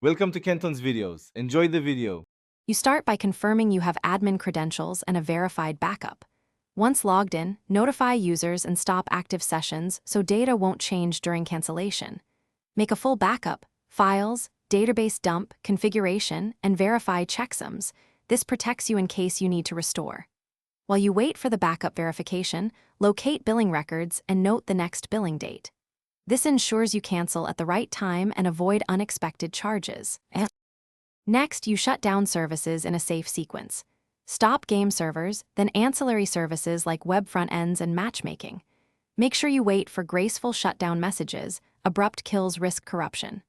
Welcome to Kenton's videos. Enjoy the video. You start by confirming you have admin credentials and a verified backup. Once logged in, notify users and stop active sessions so data won't change during cancellation. Make a full backup, files, database dump, configuration, and verify checksums. This protects you in case you need to restore. While you wait for the backup verification, locate billing records and note the next billing date. This ensures you cancel at the right time and avoid unexpected charges. Next, you shut down services in a safe sequence. Stop game servers, then ancillary services like web front ends and matchmaking. Make sure you wait for graceful shutdown messages. Abrupt kills risk corruption.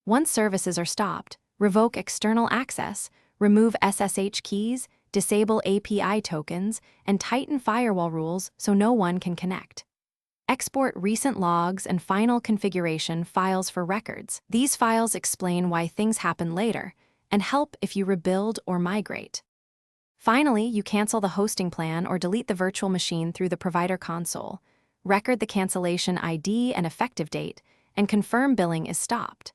Once services are stopped, revoke external access, remove SSH keys, disable API tokens, and tighten firewall rules so no one can connect. Export recent logs and final configuration files for records. These files explain why things happen later and help if you rebuild or migrate. Finally, you cancel the hosting plan or delete the virtual machine through the provider console, record the cancellation ID and effective date, and confirm billing is stopped.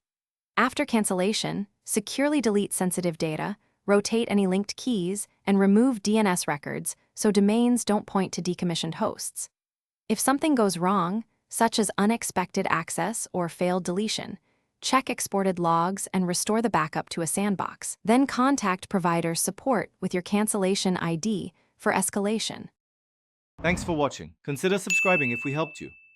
After cancellation, securely delete sensitive data, rotate any linked keys, and remove DNS records so domains don't point to decommissioned hosts. If something goes wrong, such as unexpected access or failed deletion, check exported logs and restore the backup to a sandbox. Then contact provider support with your cancellation ID for escalation. Thanks for watching. Consider subscribing if we helped you.